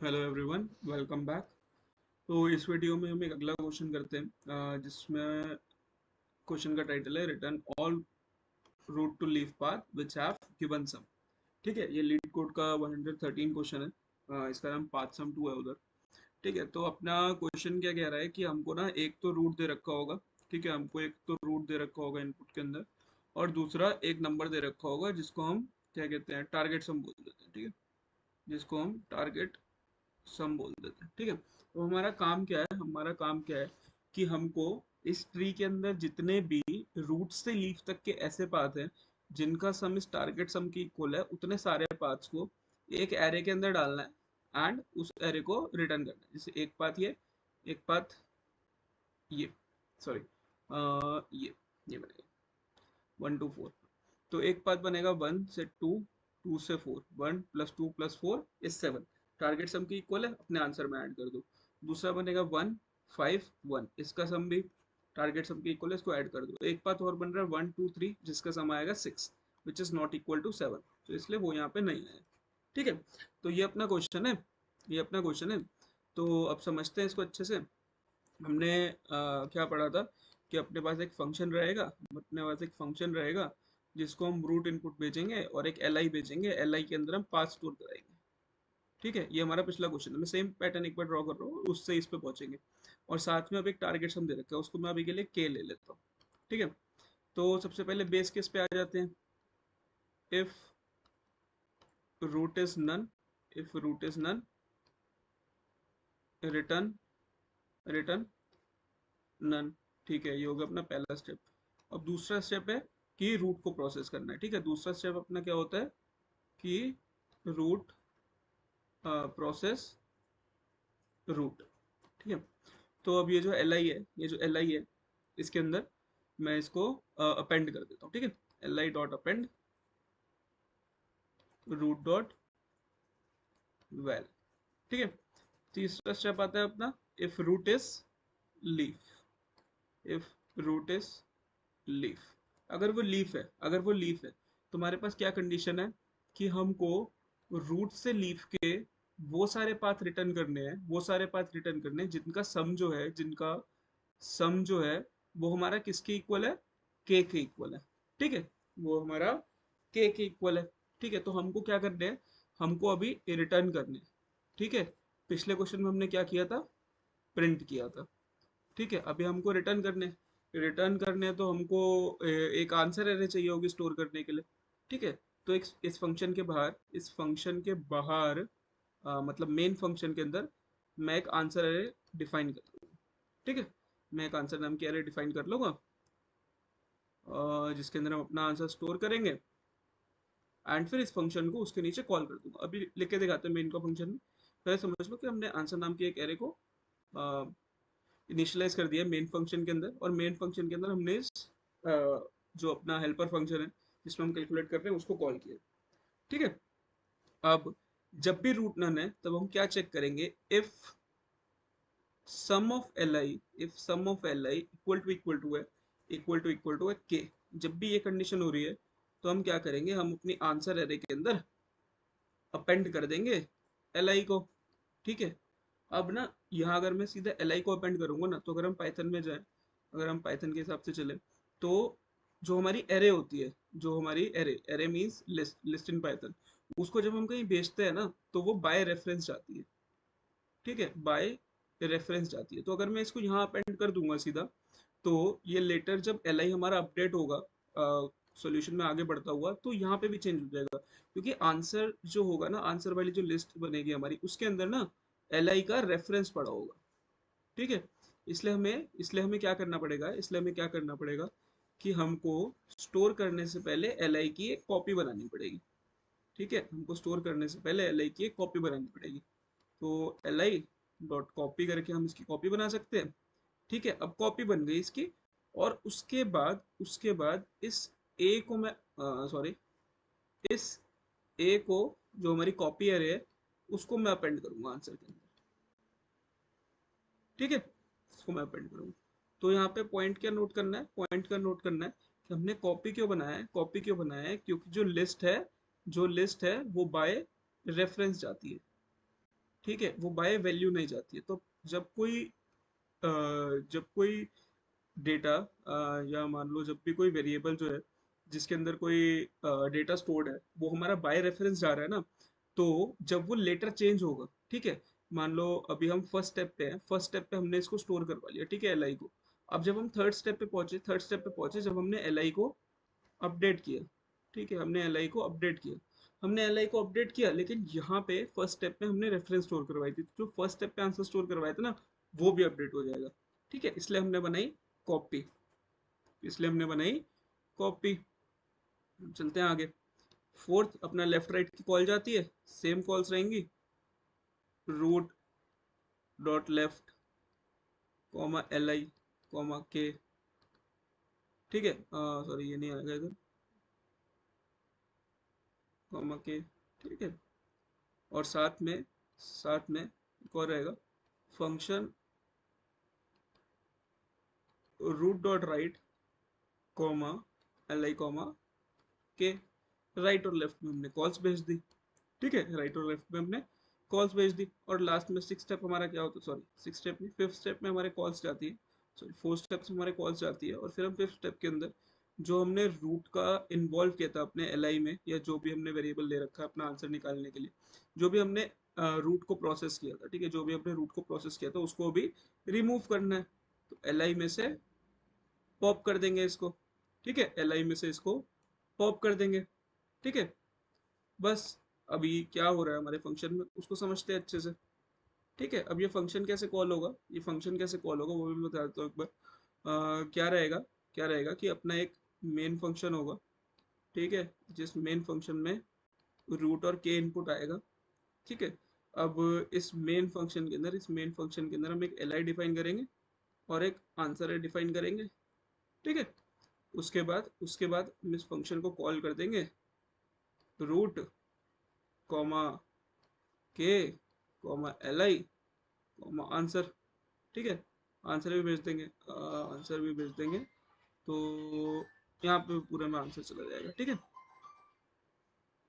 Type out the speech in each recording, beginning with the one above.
Hello everyone, welcome back. तो इस video में हम एक अगला क्वेश्चन करते हैं, जिसमें क्वेश्चन का टाइटल है return all root to leaf path which have given sum. ठीक है, ये लीड कोड का 113 क्वेश्चन है। इसका नाम पाथ सम 2 है उधर। ठीक है, तो अपना क्वेश्चन क्या कह रहा है कि हमको ना एक तो रूट दे रखा होगा। ठीक है, हमको एक तो रूट दे रखा होगा इनपुट के अंदर, और दूसरा एक नंबर दे रखा होगा जिसको हम क्या कहते हैं, टारगेट सम बोल देते हैं। ठीक है, जिसको हम टारगेट सम बोल देते हैं। ठीक है, तो हमारा काम क्या है, हमारा काम क्या है कि हमको इस ट्री के अंदर जितने भी रूट से लीफ तक के ऐसे पाथ हैं जिनका सम इस टारगेट सम की इक्वल है, उतने सारे पाथ्स को एक एरे के अंदर डालना है एंड उस एरे को रिटर्न करना है। जैसे एक पाथ ये, एक पाथ ये, सॉरी, ये बनेगा 1 2 4। तो एक पाथ बनेगा 1 से 2, 2 से 4, 1 + 2 + 4 इज 7। टारगेट सम की इक्वल है, अपने आंसर में ऐड कर दो। दूसरा बनेगा 1 5 1, इसका सम भी टारगेट सम की इक्वल है, इसको ऐड कर दो। एक पाथ और बन रहा है 1 2 3, जिसका सम आएगा 6, which is not equal to 7, तो इसलिए वो यहाँ पे नहीं है। ठीक है, तो ये अपना क्वेश्चन है, ये अपना क्वेश्चन है। तो अब समझते हैं इसको अच्छे से। हमने क्या पढ़ा था कि अपने पास एक फंक्शन रहेगा, अपने पास एक फंक्शन रहेगा जिसको हम रूट इनपुट भेजेंगे और एक एल आई भेजेंगे, एल आई के अंदर हम पाथ स्टोर कराएंगे। ठीक है, ये हमारा पिछला क्वेश्चन है। मैं सेम पैटर्न एक बार ड्रॉ कर रहा हूँ, उससे इस पे पहुंचेंगे। और साथ में अब एक टारगेट सम दे रखा है, उसको मैं अभी के लिए के ले लेता हूँ। ठीक है, तो सबसे पहले बेस केस पे आ जाते हैं। If root is none, if root is none, return return none. ठीक है, ये होगा अपना पहला स्टेप। अब दूसरा स्टेप है कि रूट को प्रोसेस करना है। ठीक है, दूसरा स्टेप अपना क्या होता है कि रूट प्रोसेस रूट। ठीक है, तो अब ये जो एल आई है, ये जो एल आई है, इसके अंदर मैं इसको अपेंड कर देता हूँ। ठीक है, L I dot append root dot val. ठीक है, तीसरा स्टेप आता है अपना if root is leaf, if root is leaf. अगर वो लीफ है, अगर वो लीफ है, तुम्हारे पास क्या कंडीशन है कि हमको रूट से लीफ के वो सारे पाथ रिटर्न करने हैं, वो सारे पाथ रिटर्न करने हैं जिनका सम जो है, जिनका सम जो है वो हमारा किसके इक्वल है, के इक्वल है। ठीक है, वो हमारा के इक्वल है। ठीक है, तो हमको क्या करने हैं, हमको अभी रिटर्न करने हैं। ठीक है, पिछले क्वेश्चन में हमने क्या किया था, प्रिंट किया था। ठीक है, अभी हमको रिटर्न करने, रिटर्न करने तो हमको एक आंसर एरे चाहिए होगी स्टोर करने के लिए। ठीक है, तो एक इस फंक्शन के बाहर, इस फंक्शन के बाहर मतलब मेन फंक्शन के अंदर मैं एक आंसर एरे डिफाइन कर लूँगा। ठीक है, मैं एक आंसर नाम की एरे डिफाइन कर लूँगा, जिसके अंदर हम अपना आंसर स्टोर करेंगे एंड फिर इस फंक्शन को उसके नीचे कॉल कर दूंगा। अभी लिख के दिखाते हैं मेन का फंक्शन में। पहले समझ लो कि हमने आंसर नाम की एक एरे को इनिशियलाइज कर दिया मेन फंक्शन के अंदर, और मेन फंक्शन के अंदर हमने इस जो अपना हेल्पर फंक्शन है जिसमें हम कैलकुलेट कर रहे हैं उसको कॉल किया। ठीक है, अब जब भी रूट नन है तब हम क्या चेक करेंगे, if sum of L I, if sum of L I equal to है, इक्वल टू है के। जब भी ये कंडीशन हो रही है तो हम क्या करेंगे, हम अपनी आंसर एरे के अंदर अपेंड कर देंगे एल आई को। ठीक है, अब ना यहाँ अगर मैं सीधा एल आई को अपेंड करूंगा ना, तो अगर हम पाइथन में जाए, अगर हम पाइथन के हिसाब से चले, तो जो हमारी एरे होती है, जो हमारी array, array means list, list in Python, उसको जब हम कहीं भेजते हैं ना तो वो बाय रेफरेंस जाती है। ठीक है, बाय रेफरेंस जाती है। तो अगर मैं इसको यहाँ अपेंड कर दूंगा सीधा, तो ये लेटर जब एल आई हमारा अपडेट होगा सॉल्यूशन में आगे बढ़ता हुआ, तो यहाँ पे भी चेंज हो जाएगा, क्योंकि आंसर जो होगा ना, आंसर वाली जो लिस्ट बनेगी हमारी, उसके अंदर ना एल आई का रेफरेंस पड़ा होगा। ठीक है, इसलिए हमें क्या करना पड़ेगा, इसलिए हमें क्या करना पड़ेगा कि हमको स्टोर करने से पहले एल आई की एक कॉपी बनानी पड़ेगी। ठीक है, हमको स्टोर करने से पहले एल आई की एक कॉपी बनानी पड़ेगी। तो एल आई डॉट कॉपी करके हम इसकी कॉपी बना सकते हैं। ठीक है, अब कॉपी बन गई इसकी, और उसके बाद इस ए को मैं, सॉरी, इस ए को, जो हमारी कॉपी एरे है, उसको मैं अपेंड करूंगा आंसर के अंदर। ठीक है, इसको मैं अपेंड करूंगा। तो यहाँ पे पॉइंट क्या नोट करना है, पॉइंट का नोट करना है कि हमने कॉपी क्यों बनाया है, कॉपी क्यों बनाया है, क्योंकि जो लिस्ट है, जो लिस्ट है वो बाय रेफरेंस जाती है। ठीक है, वो बाय वैल्यू नहीं जाती है। तो जब कोई जब कोई डेटा या मान लो जब भी कोई वेरिएबल जो है जिसके अंदर कोई डेटा स्टोर्ड है वो हमारा बाय रेफरेंस जा रहा है ना, तो जब वो लेटर चेंज होगा, ठीक है, मान लो अभी हम फर्स्ट स्टेप पे हैं, फर्स्ट स्टेप पे हमने इसको स्टोर करवा लिया, ठीक है, एल आई को। अब जब हम थर्ड स्टेप पे पहुंचे जब हमने एल आई को अपडेट किया, ठीक है, हमने एल आई को अपडेट किया, हमने एल आई को अपडेट किया, लेकिन यहाँ पे फर्स्ट स्टेप में हमने रेफरेंस स्टोर करवाई थी, तो जो फर्स्ट स्टेप पे आंसर स्टोर करवाया था ना वो भी अपडेट हो जाएगा। ठीक है, इसलिए हमने बनाई कॉपी, इसलिए हमने बनाई कॉपी। चलते हैं आगे। फोर्थ अपना लेफ्ट राइट की कॉल जाती है, सेम कॉल्स रहेंगी, root dot left comma L I comma K, ठीक है, सॉरी ये नहीं आएगा इधर, कॉमा के, ठीक है। और साथ में एक और रहेगा, function root dot right comma L I comma K. Right और लेफ्ट में हमने कॉल्स भेज दी, ठीक है, राइट और लेफ्ट में हमने कॉल्स भेज दी। और लास्ट में सिक्स स्टेप हमारा क्या होता है, सॉरी सिक्स स्टेप नहीं, फिफ्थ स्टेप में हमारे कॉल्स जाती है, सॉरी फोर्थ स्टेप से हमारे कॉल्स जाती है। और फिर हम फिफ्थ स्टेप के अंदर जो हमने रूट का इन्वॉल्व किया था अपने एल आई में, या जो भी हमने वेरिएबल ले रखा है अपना आंसर निकालने के लिए, जो भी हमने रूट को प्रोसेस किया था, ठीक है, जो भी हमने रूट को प्रोसेस किया था उसको भी रिमूव करना है। तो एल आई में से पॉप कर देंगे इसको, ठीक है, एल आई में से इसको पॉप कर देंगे, ठीक है। बस अभी क्या हो रहा है हमारे फंक्शन में उसको समझते हैं अच्छे से। ठीक है, अब ये फंक्शन कैसे कॉल होगा, ये फंक्शन कैसे कॉल होगा वो भी मैं बता देता हूँ एक बार। क्या रहेगा कि अपना एक मेन फंक्शन होगा, ठीक है, जिस मेन फंक्शन में रूट और के इनपुट आएगा, ठीक है। अब इस मेन फंक्शन के अंदर हम एक एल आई डिफाइन करेंगे और एक आंसर डिफाइन करेंगे, ठीक है। उसके बाद हम इस फंक्शन को कॉल कर देंगे रूट कॉमा के comma L I comma answer, ठीक है, आंसर भी भेज देंगे। तो यहाँ पे पूरे में आंसर चला जाएगा, ठीक है।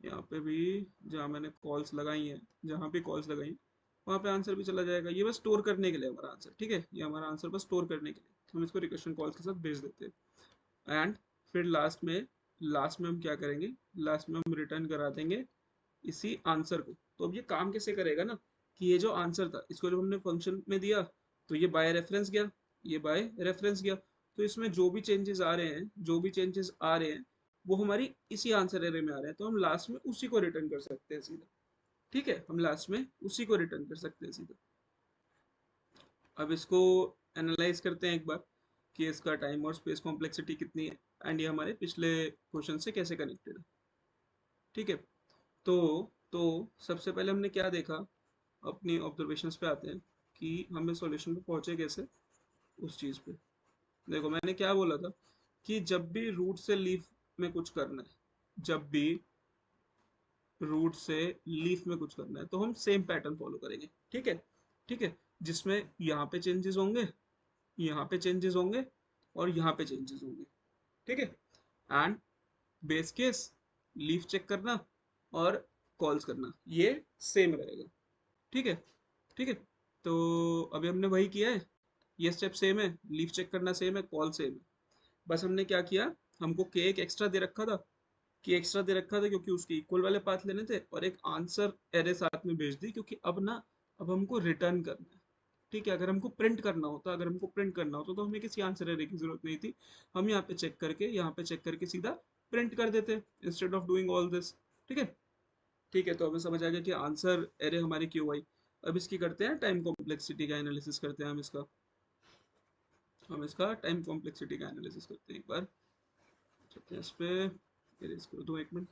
यहाँ पे भी जहाँ मैंने कॉल्स लगाई हैं, जहाँ भी कॉल्स लगाई हैं, वहाँ पे आंसर भी चला जाएगा। ये बस स्टोर करने के लिए हमारा आंसर, ठीक है, ये हमारा आंसर बस स्टोर करने के लिए, तो हम इसको रिकर्शन कॉल्स के साथ भेज देते हैं। एंड फिर लास्ट में हम क्या करेंगे, लास्ट में हम रिटर्न करा देंगे इसी आंसर को। तो अब ये काम कैसे करेगा ना, कि ये जो आंसर था इसको जब हमने फंक्शन में दिया तो ये बाय रेफरेंस गया, ये बाय रेफरेंस गया, तो इसमें जो भी चेंजेस आ रहे हैं वो हमारी इसी आंसर एरे में आ रहे हैं, तो हम लास्ट में उसी को रिटर्न कर सकते हैं सीधा, ठीक है, हम लास्ट में उसी को रिटर्न कर सकते हैं सीधा। अब इसको एनालाइज करते हैं एक बार कि इसका टाइम और स्पेस कॉम्प्लेक्सिटी कितनी है, एंड ये हमारे पिछले क्वेश्चन से कैसे कनेक्टेड है, ठीक है। तो तो सबसे पहले हमने क्या देखा, अपनी ऑब्जर्वेशंस पे आते हैं कि हमें सॉल्यूशन पे पहुंचे कैसे उस चीज पे। देखो मैंने क्या बोला था कि जब भी रूट से लीफ में कुछ करना है, जब भी रूट से लीफ में कुछ करना है तो हम सेम पैटर्न फॉलो करेंगे, ठीक है, ठीक है, जिसमें यहाँ पे चेंजेस होंगे, यहाँ पे चेंजेस होंगे और यहाँ पे चेंजेस होंगे, ठीक है। And base case leaf check करना और कॉल्स करना ये सेम रहेगा, ठीक है, ठीक है। तो अभी हमने वही किया है, ये स्टेप सेम है, लीफ चेक करना सेम है, कॉल सेम है। बस हमने क्या किया, हमको के एक एक्स्ट्रा दे रखा था, क्योंकि उसके इक्वल वाले पाथ लेने थे, और एक आंसर एरे साथ में भेज दी, क्योंकि अब हमको रिटर्न करना है, ठीक है। अगर हमको प्रिंट करना होता तो हमें किसी आंसर एरे की जरूरत नहीं थी, हम यहाँ पे चेक करके सीधा प्रिंट कर देते instead of doing all this, ठीक है, ठीक है। तो हमें समझ आ गया कि आंसर एरे हमारी क्यों आई। अब इसकी करते हैं टाइम कॉम्प्लेक्सिटी का एनालिसिस करते हैं टाइम कॉम्प्लेक्सिटी का एनालिसिस करते हैं एक बार। चलते हैं इस पे, इरेज कर दूं एक मिनट,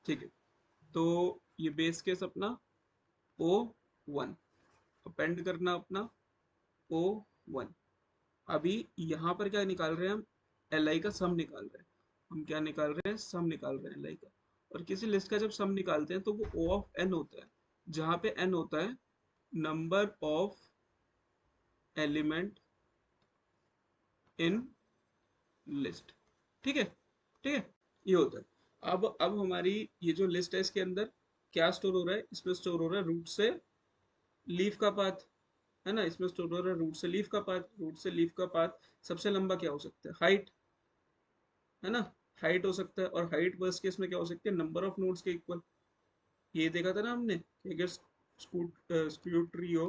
ठीक है। तो ये बेस केस अपना O1, अपेंड करना अपना O1। अभी यहाँ पर क्या निकाल रहे हैं हम, एल आई का सम निकाल रहे हैं, हम क्या निकाल रहे हैं, सम निकाल रहे हैं एल आई का। और किसी लिस्ट का जब सम निकालते हैं तो वो O ऑफ n होता है, जहाँ पे n होता है number of element in list, ठीक है, ठीक है, ये होता है। अब हमारी ये जो लिस्ट है इसके अंदर क्या स्टोर हो रहा है, इसमें स्टोर हो रहा है रूट से लीफ का पाथ, है ना, इसमें स्टोर हो रहा है रूट से लीफ का पाथ। रूट से लीफ का पाथ सबसे लंबा क्या हो सकता है, हाइट, है ना, हाइट हो सकता है। और हाइट वर्स्ट केस में क्या हो सकती है, नंबर ऑफ नोड्स के इक्वल। ये देखा था ना हमने कि अगर स्क्यू ट्री हो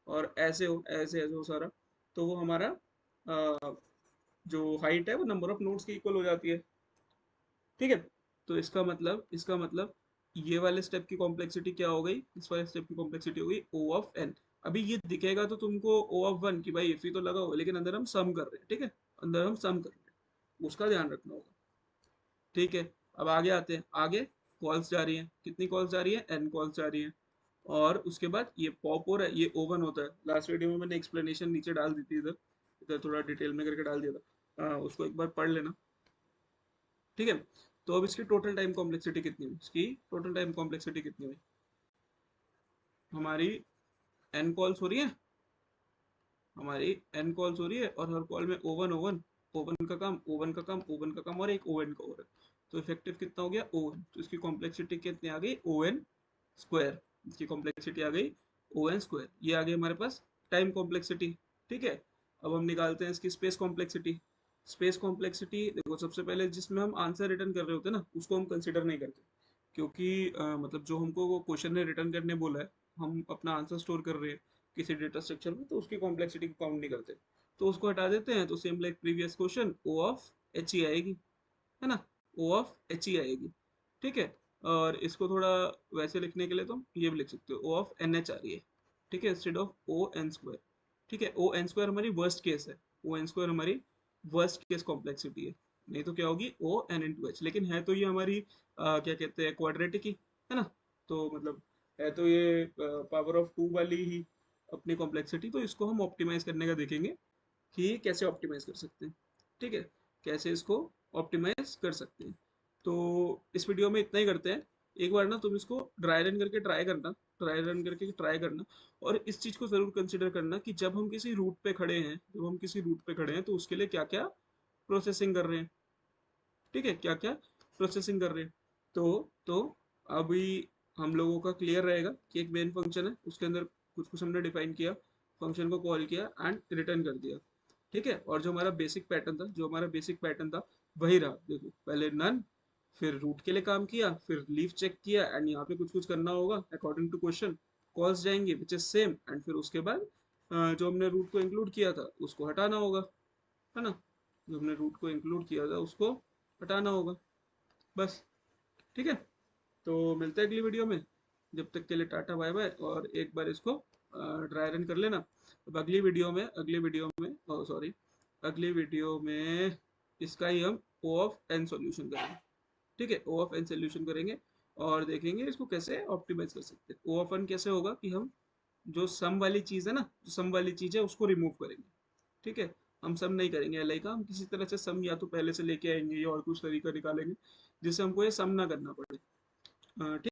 और ऐसे हो, ऐसे हो सारा, तो वो हमारा जो हाइट है वो नंबर ऑफ नोड्स की इक्वल हो जाती है। ठीक है, तो इसका मतलब ये वाले स्टेप की कॉम्प्लेक्सिटी क्या हो गई, इस वाले स्टेप की कॉम्प्लेक्सिटी हो गई O ऑफ n। अभी ये दिखेगा तो तुमको O ऑफ 1 कि भाई इफ ही तो लगा हुआ, लेकिन अंदर हम सम कर रहे हैं, ठीक है, अंदर हम सम कर रहे हैं, उसका ध्यान रखना होगा। ठीक है, अब आगे आते हैं। आगे कॉल्स जा रही हैं, कितनी कॉल्स जा रही है, n कॉल्स जा रही हैं। और उसके बाद ये पॉप हो रहा है, ये ओवन होता है। लास्ट वीडियो में मैंने एक्सप्लेनेशन नीचे डाल दी थी, इधर इधर थोड़ा डिटेल में करके डाल दिया था, उसको एक बार पढ़ लेना। ठीक है, तो अब इसकी टोटल टाइम कॉम्प्लेक्सिटी कितनी हुई, इसकी टोटल टाइम कॉम्प्लेक्सिटी कितनी हुई, हमारी n कॉल्स हो रही है, हमारी n कॉल्स हो रही है, और हर कॉल में ओवन ओवन, ओवन का काम, ओवन का काम, ओवन का काम, और एक ओवन का हो रहा है। तो इफेक्टिव कितना हो गया, ओवन। तो इसकी कॉम्प्लेक्सिटी कितनी आ गई, ओन स्क्वायर। इसकी कॉम्प्लेक्सिटी आ गई ओन स्क्वायर। ये आ गई हमारे पास टाइम कॉम्प्लेक्सिटी। ठीक है, अब हम निकालते हैं इसकी स्पेस कॉम्प्लेक्सिटी। स्पेस कॉम्प्लेक्सिटी देखो, सबसे पहले जिसमें हम आंसर रिटर्न कर रहे होते हैं ना, उसको हम कंसिडर नहीं करते, क्योंकि मतलब जो हमको वो क्वेश्चन ने रिटर्न करने बोला है, हम अपना आंसर स्टोर कर रहे हैं किसी डेटा स्ट्रक्चर में, तो उसकी कॉम्प्लेक्सिटी को काउंट नहीं करते, तो उसको हटा देते हैं। तो same like previous question, O of H ई आएगी, है ना, ओ ऑफ एच ई आएगी। ठीक है, और इसको थोड़ा वैसे लिखने के लिए तो ये भी लिख सकते हो, ओ ऑफ एन एच आ रही है, ठीक है, instead of O N square. ठीक है, ओ एन स्क्वायर हमारी वर्स्ट केस है, ओ एन स्क्वायर हमारी वर्स्ट केस कॉम्प्लेक्सिटी है। नहीं तो क्या होगी, ओ एन इंटू एच, लेकिन है तो ये हमारी क्या कहते हैं, क्वाड्रेटिक ही, है ना। तो मतलब है तो ये पावर ऑफ टू वाली ही अपनी कॉम्प्लेक्सिटी। तो इसको हम ऑप्टिमाइज करने का देखेंगे कि कैसे ऑप्टिमाइज कर सकते हैं। ठीक है, कैसे इसको ऑप्टिमाइज कर सकते हैं। तो इस वीडियो में इतना ही करते हैं। एक बार ना तुम इसको ड्राई रन करके ट्राई करना, ड्राई रन करके ट्राई करना। और इस चीज़ को ज़रूर कंसिडर करना कि जब हम किसी रूट पे खड़े हैं, जब हम किसी रूट पे खड़े हैं तो उसके लिए क्या क्या प्रोसेसिंग कर रहे हैं। ठीक है, क्या क्या प्रोसेसिंग कर रहे हैं। तो अभी हम लोगों का क्लियर रहेगा कि एक मेन फंक्शन है, उसके अंदर कुछ कुछ हमने डिफाइन किया, फंक्शन को कॉल किया एंड रिटर्न कर दिया। ठीक है, और जो हमारा बेसिक पैटर्न था, जो हमारा बेसिक पैटर्न था वही रहा। देखो, पहले नन, फिर रूट के लिए काम किया, फिर लीफ चेक किया, एंड यहाँ पे कुछ कुछ करना होगा अकॉर्डिंग टू क्वेश्चन, कॉल्स जाएंगे विच इज सेम, एंड फिर उसके बाद जो हमने रूट को इंक्लूड किया था उसको हटाना होगा, है ना, जो हमने रूट को इंक्लूड किया था उसको हटाना होगा, बस। ठीक है, तो मिलते हैं अगली वीडियो में। जब तक के लिए टाटा बाय बाय, और एक बार इसको ड्राई रन कर लेना। अब अगली वीडियो में सॉरी, अगली वीडियो में इसका ही हम ओ ऑफ एन सॉल्यूशन करेंगे। ठीक है, ओ ऑफ एन सॉल्यूशन करेंगे और देखेंगे इसको कैसे ऑप्टिमाइज कर सकते हैं। ओ ऑफ एन कैसे होगा कि हम जो सम वाली चीज़ है ना, जो सम वाली चीज़ है उसको रिमूव करेंगे। ठीक है, हम सम नहीं करेंगे एल आई का, हम किसी तरह से सम या तो पहले से लेके आएंगे या और कुछ तरीका निकालेंगे जिससे हमको ये सम ना करना पड़े। ठीक।